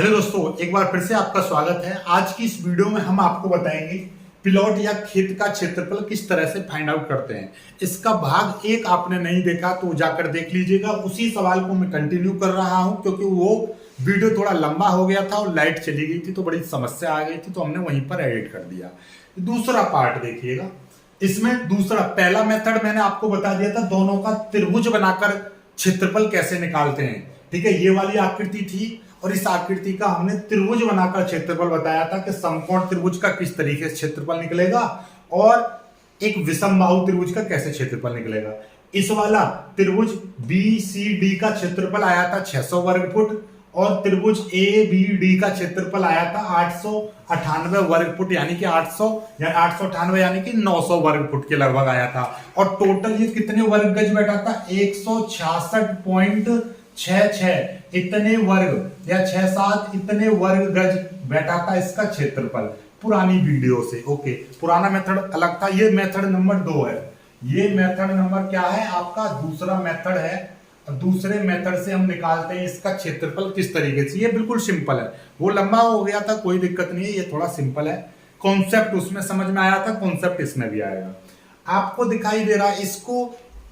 Hello दोस्तों, एक बार फिर से आपका स्वागत है। आज की इस वीडियो में हम आपको बताएंगे प्लॉट या खेत का क्षेत्रफल किस तरह से फाइंड आउट करते हैं। इसका भाग एक आपने नहीं देखा तो जाकर देख लीजिएगा। उसी सवाल को मैं कंटिन्यू कर रहा हूं क्योंकि वो वीडियो थोड़ा लंबा हो गया था और लाइट चली गई थी तो बड़ी समस्या आ गई थी, तो हमने वहीं पर एडिट कर दिया। दूसरा पार्ट देखिएगा। इसमें पहला मेथड मैंने आपको बता दिया था, दोनों का त्रिभुज बनाकर क्षेत्रफल कैसे निकालते हैं। ठीक है, ये वाली आकृति थी और इस आकृति का हमने त्रिभुज बनाकर क्षेत्रफल बताया था कि समकोण त्रिभुज का किस तरीके से क्षेत्रफल निकलेगा और एक विषमबाहु त्रिभुज का कैसे क्षेत्रफल निकलेगा। इस वाला त्रिभुज BCD का क्षेत्रफल आया था 600 वर्ग फुट और त्रिभुज ABD का क्षेत्रफल आया था 898 वर्ग फुट, यानी कि 898 यानी कि 900 वर्ग फुट के लगभग आया था। और टोटल ये कितने वर्ग गज बैठा था? 166.66 इतने वर्ग या 6-7 इतने वर्ग गज बैठा था इसका क्षेत्रफल पुरानी वीडियो से। ओके, पुराना मेथड अलग था, ये मेथड नंबर 2 है। ये मेथड नंबर क्या है? आपका दूसरा मेथड है। दूसरे मेथड से हम निकालते हैं इसका क्षेत्रफल किस तरीके से। ये बिल्कुल सिंपल है, वो लंबा हो गया था, कोई दिक्कत नहीं है। ये थोड़ा सिंपल है, कॉन्सेप्ट उसमें समझ में आया था, कॉन्सेप्ट इसमें भी आएगा। आपको दिखाई दे रहा है, इसको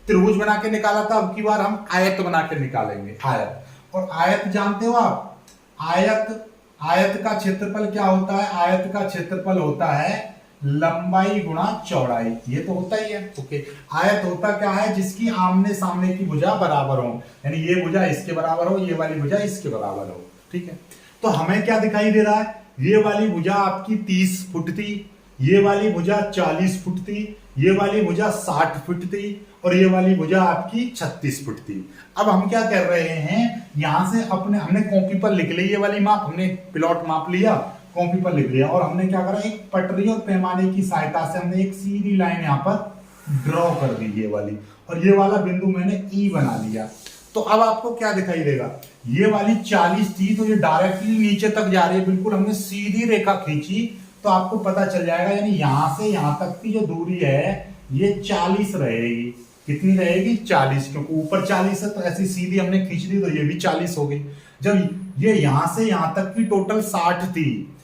त्रिभुज बना के निकाला था, अब की बार हम आयत बना के निकालेंगे। आयत, और आयत जानते हो आप, आयत का क्षेत्रफल क्या होता है? आयत का क्षेत्रफल होता है लंबाई गुणा चौड़ाई। ये तो होता ही है। ओके, आयत होता क्या है? जिसकी आमने सामने की भुजा बराबर हो, यानी ये भुजा इसके बराबर हो, ये वाली भुजा इसके बराबर हो। ठीक है, तो हमें क्या दिखाई दे रहा है? ये वाली भुजा आपकी 30 फुट थी, ये वाली भुजा 40 फुट थी, ये वाली भुजा 60 फुट थी और ये वाली भुजा आपकी 36 फुट थी। अब हम क्या कर रहे हैं, यहां से हमने कॉपी पर लिख ली ये वाली माप, हमने प्लॉट माप लिया, कॉपी पर लिख लिया और हमने क्या करा, एक पटरी और पैमाने की सहायता से हमने एक सीधी लाइन यहाँ पर ड्रॉ कर दी ये वाली, और ये वाला बिंदु मैंने E बना लिया। तो अब आपको क्या दिखाई देगा? ये वाली 40 थी तो ये डायरेक्टली नीचे तक जा रही है, बिल्कुल हमने सीधी रेखा खींची तो आपको पता चल जाएगा, यानी यहां से यहां तक की जो दूरी है ये 40 रहेगी। कितनी रहेगी? 40, क्योंकि ऊपर 40 है तो ऐसी सीधी हमने खींच दी तो ये भी 40 हो गई। जब ये यहां से यहां तक की टोटल 60 थी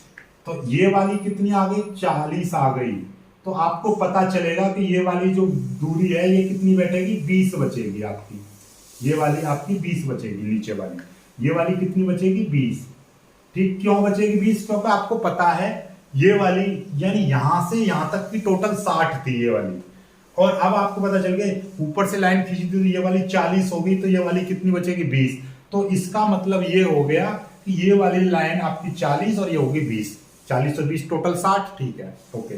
तो ये वाली कितनी आ गई? 40 आ गई। तो आपको पता चलेगा कि ये वाली जो दूरी है ये कितनी बैठेगी? 20 बचेगी आपकी। ये वाली आपकी 20 बचेगी, नीचे वाली। ये वाली कितनी बचेगी? 20। ठीक, क्यों बचेगी 20? क्योंकि आपको पता है ये वाली, यानी यहां से यहां तक की टोटल 60 थी ये वाली, और अब आपको पता चल गया ऊपर से लाइन खींची थी तो ये वाली 40 हो गई, तो ये वाली कितनी बचेगी? 20। तो इसका मतलब ये हो गया कि ये वाली लाइन आपकी 40 और ये होगी 20। 40 और 20 टोटल 60। ठीक है, ओके।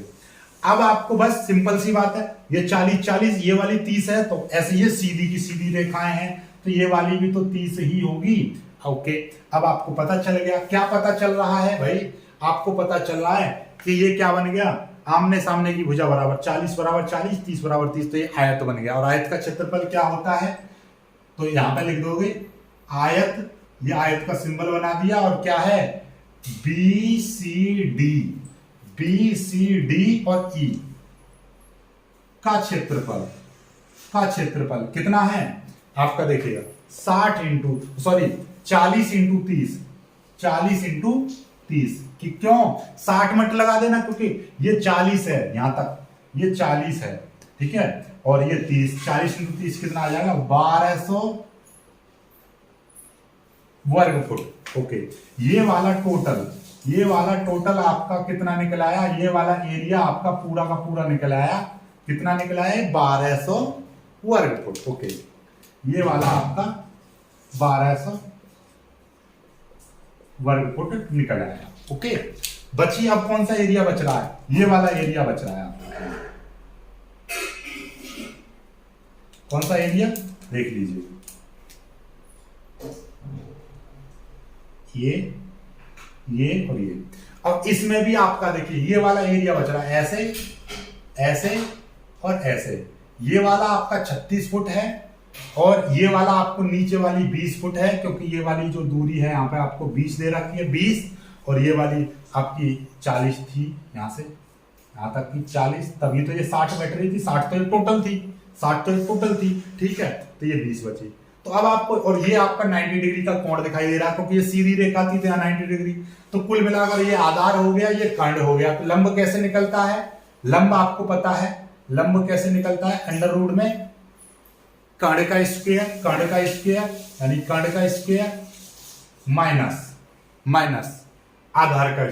अब आपको बस सिंपल सी बात है, ये 40-40, ये वाली 30 है, तो ऐसे ये सीधी की सीधी रेखाएं हैं तो ये वाली भी तो 30 ही होगी। ओके, अब आपको पता चल गया। क्या पता चल रहा है भाई? आपको पता चल रहा है कि ये क्या बन गया? आमने सामने की भुजा बराबर 40 बराबर 40, 30 बराबर 30, तो ये आयत बन गया। और आयत का क्षेत्रफल क्या होता है? तो यहां पे लिख दोगे आयत, ये आयत का सिंबल बना दिया, और क्या है? BCD और E का क्षेत्रफल कितना है आपका? देखिएगा 40 इंटू 30, 40 इंटू 30। कि क्यों 60 मत लगा देना, क्योंकि ये 40 है यहां तक, ये 40 है। ठीक है, और ये 30, 40 इंटू 30 कितना आ जाएगा? 1200 वर्ग फुट। ओके, ये वाला टोटल आपका कितना निकल आया? ये वाला एरिया आपका पूरा का पूरा निकल आया, कितना निकल आया? 1200 वर्ग फुट। ओके, ये वाला आपका 1200 वर्ग फुट निकल आया। ओके, बची अब कौन सा एरिया बच रहा है? ये वाला एरिया बच रहा है आपका। कौन सा एरिया? देख लीजिए, ये और ये। अब इसमें भी आपका देखिए ये वाला एरिया बच रहा है, ऐसे ऐसे और ऐसे। ये वाला आपका 36 फुट है और ये वाला आपको नीचे वाली 20 फुट है, क्योंकि ये वाली जो दूरी है यहाँ पे आपको 20 दे रखी है, 20, और ये वाली आपकी 40 थी, यहां से यहां तक की 40, तभी तो ये 60 बैठ रही थी। 60 तो टोटल थी। ठीक है, तो ये 20 बची। तो अब आपको, और ये आपका 90 डिग्री का कोण दिखाई दे रहा है क्योंकि ये सीधी रेखा थी तो 90 डिग्री। तो कुल मिलाकर ये आधार हो गया, ये खंड हो गया। तो लंब कैसे निकलता है? लंब आपको पता है लंब कैसे निकलता है, अंडर रूट में कर्ण का स्क्वायर यानी कर्ण का स्क्वायर माइनस आधार का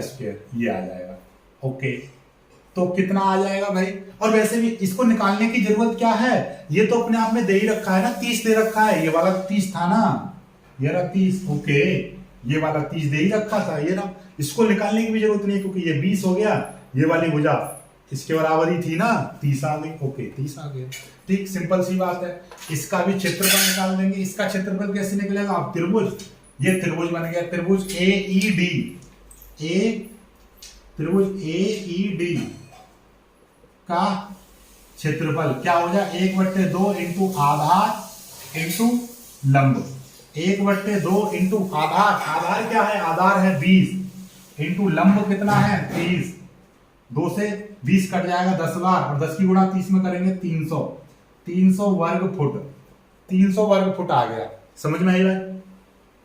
स्क्वायर ये आ जाएगा। ओके, तो कितना आ जाएगा भाई? और वैसे भी इसको निकालने की जरूरत क्या है, ये तो अपने आप में दे ही रखा है ना, 30 दे रखा है। ये वाला 30 था ना, ये रहा 30। ओके, ये वाला 30 दे ही रखा था, ये रहा। इसको निकालने की भी जरूरत नहीं क्योंकि ये 20 हो गया, ये वाली भुजा इसके बराबर ही थी ना, 30 आ गई। ओके, 30 आ गया। ठीक, सिंपल सी बात है। इसका भी क्षेत्रफल निकाल देंगे। इसका क्षेत्रफल कैसे निकलेगा? आप त्रिभुज, ये त्रिभुज बन गया, त्रिभुज AED का क्षेत्रफल क्या हो जाए? 1/2 इंटू आधार इंटू लंब। 1/2 इंटू आधार क्या है? आधार है 20 इंटू लंब कितना है? 30। 2 से 20 कट जाएगा 10 बार, और 10 की गुणा 30 में करेंगे 300 वर्ग फुट। 300 वर्ग फुट आ गया, समझ में आई भाई?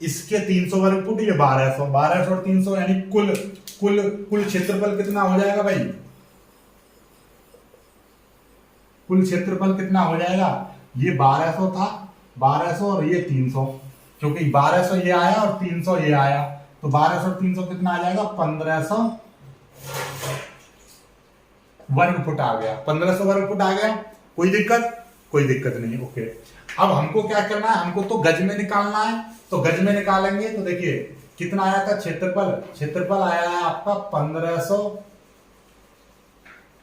इसके 300 वर्ग फुट, ये 1200 और 300 यानी कुल क्षेत्रफल कितना हो जाएगा भाई? कुल क्षेत्रफल कितना हो जाएगा? ये 1200 था, 1200 और ये 300, क्योंकि 1200 ये आया और 300 ये आया, तो 1200 और 300 कितना आ जाएगा? 1500 वर्ग फुट आ गया। 1500 वर्ग फुट आ गया। कोई दिक्कत नहीं। ओके, अब हमको क्या करना है? हमको तो गज में निकालना है, तो गज में निकालेंगे तो देखिए कितना आया था क्षेत्रफल आया है आपका 1500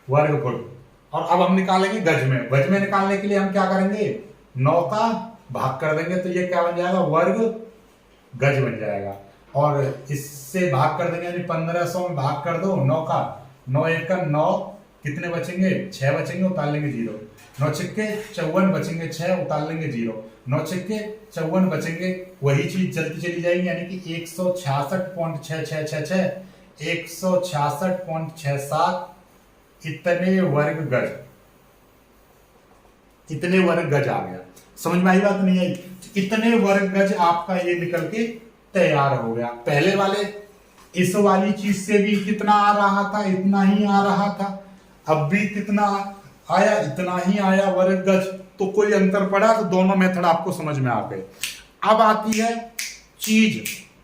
वर्ग फुट। और अब हम निकालेंगे गज में निकालने के लिए हम क्या करेंगे? 9 का भाग कर देंगे, तो ये क्या बन जाएगा? वर्ग गज बन जाएगा। और इससे भाग कर देंगे यानी 1500 में भाग कर दो 9 का, 9 1 का 9, कितने बचेंगे? 6 बचेंगे, उतार लेंगे 0। 9 छक्के 54 बचेंगे, 6 उतार लेंगे 0। 9 छक्के 54 बचेंगे, वही चीज चलती चली जाएगी, यानी कि 166.6666 166.67 इतने वर्ग गज आ गया। समझ में आई बात? नहीं आई? इतने वर्ग गज आपका ये निकल के तैयार हो गया। पहले वाले इस वाली चीज से भी कितना आ रहा था? इतना ही आ रहा था। अब भी कितना आया? इतना ही आया वर्ग गज। तो कोई अंतर पड़ा? तो दोनों मेथड आपको समझ में आ गए। अब आती है चीज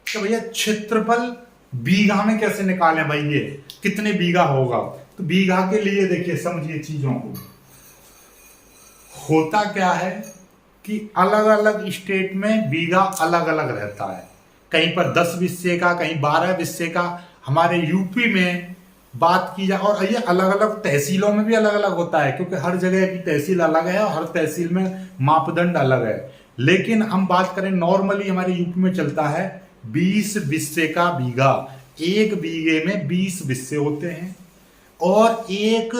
कि भैया क्षेत्रफल बीघा में कैसे निकालें भाई? ये कितने बीघा होगा? तो बीघा के लिए देखिए, समझिए चीजों को। होता क्या है कि अलग अलग स्टेट में बीघा अलग अलग रहता है। कहीं पर 10 विस्से का, कहीं 12 विस्से का। हमारे यूपी में बात की जाए, और ये अलग अलग तहसीलों में भी अलग अलग होता है, क्योंकि हर जगह की तहसील अलग है और हर तहसील में मापदंड अलग है। लेकिन हम बात करें नॉर्मली हमारे यूपी में चलता है 20 विस्से का बीघा। एक बीघे में 20 विस्से होते हैं, और एक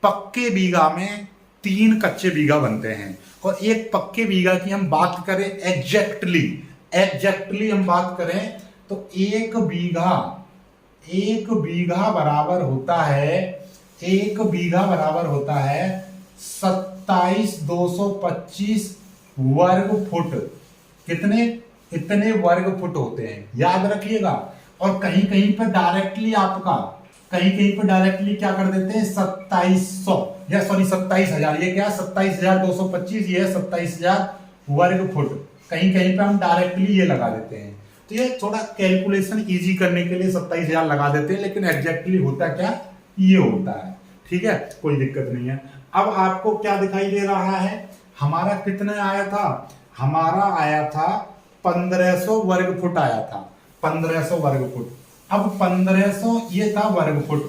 पक्के बीघा में 3 कच्चे बीघा बनते हैं। और एक पक्के बीघा की हम बात करें एग्जैक्टली हम बात करें तो एक बीघा बराबर होता है 27,225 वर्ग फुट। कितने? इतने वर्ग फुट होते हैं, याद रखिएगा। और कहीं कहीं पर डायरेक्टली क्या कर देते हैं? 2700 या सॉरी 27,000। ये क्या? 27,225, ये 27,000 वर्ग फुट। कहीं कहीं पे हम डायरेक्टली ये लगा देते हैं। तो ये थोड़ा कैलकुलेशन इजी करने के लिए 27,000 लगा देते हैं, लेकिन एग्जैक्टली होता क्या? ये होता है। ठीक है, कोई दिक्कत नहीं है। अब आपको क्या दिखाई दे रहा है? हमारा कितने आया था? हमारा आया था 1500 वर्ग फुट आया था, 1500 वर्ग फुट। अब 1500 ये था वर्ग फुट,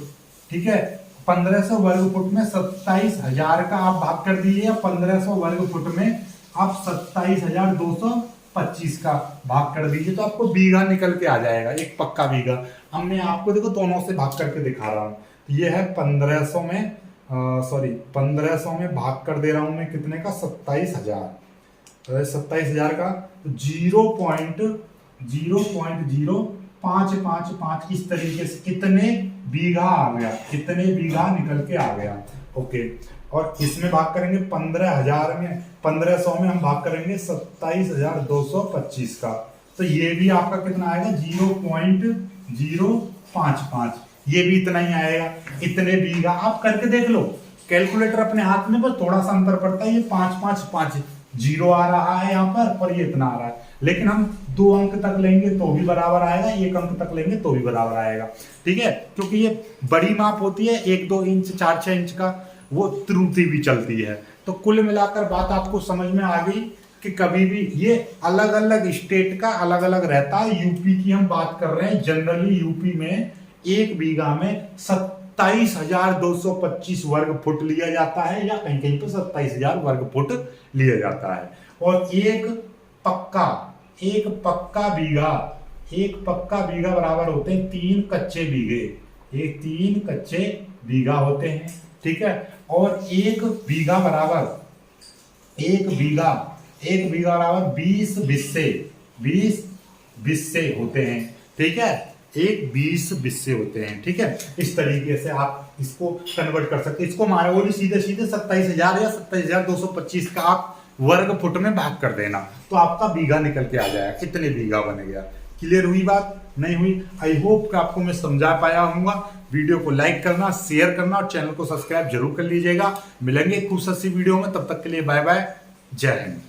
ठीक है। 1500 वर्ग फुट में 27,000 का आप भाग कर दीजिए, 1500 वर्ग फुट में आप 27,225 का भाग कर दीजिए, तो आपको बीघा निकल के आ जाएगा, एक पक्का बीघा। अब मैं आपको देखो दोनों से भाग करके दिखा रहा हूँ। ये है 1500 में 1500 में भाग कर दे रहा हूं मैं कितने का? 27,000। 27,000 का 0.0555 इस तरीके से कितने बीघा आ गया, कितने बीघा निकल के आ गया। ओके, और इसमें भाग करेंगे 15,000 में, 1500 में हम भाग करेंगे 27,225 का, तो ये भी आपका कितना आएगा 0.055, ये भी इतना ही आएगा। इतने बीघा आप करके देख लो, कैलकुलेटर अपने हाथ में, बस थोड़ा सा अंतर पड़ता है, ये 5 जीरो आ रहा है यहाँ पर और ये इतना आ रहा है, लेकिन हम 2 अंक तक लेंगे तो भी बराबर आएगा, 1 अंक तक लेंगे तो भी बराबर आएगा, ठीक है, क्योंकि ये बड़ी माप होती है 1-2 इंच 4-6 इंच का, वो त्रुटि भी चलती है। तो कुल मिलाकर बात आपको समझ में आ गई कि कभी भी ये अलग अलग स्टेट का अलग अलग रहता है। यूपी की हम बात कर रहे हैं, जनरली यूपी में 1 बीघा में 27,225 वर्ग फुट लिया जाता है, या कहीं कहीं पर 27,000 वर्ग फुट लिया जाता है। और एक पक्का बीघा बराबर होते हैं 3 कच्चे बीघे, ये 3 कच्चे बीघा होते हैं, ठीक है। और एक बीघा बराबर 20 बिस्से होते हैं, ठीक है, 20 बिस्से होते हैं, ठीक है। इस तरीके से आप इसको कन्वर्ट कर सकते हैं, इसको मारे वो भी सीधे 27,000 या 27,225 का आप वर्ग फुट में भाग कर देना, तो आपका बीघा निकल के आ जाएगा, कितने बीघा बन गया। क्लियर हुई बात? नहीं हुई? आई होप कि आपको मैं समझा पाया हूँगा। वीडियो को लाइक करना, शेयर करना और चैनल को सब्सक्राइब जरूर कर लीजिएगा। मिलेंगे कुछ सी वीडियो में, तब तक के लिए बाय बाय, जय हिंद।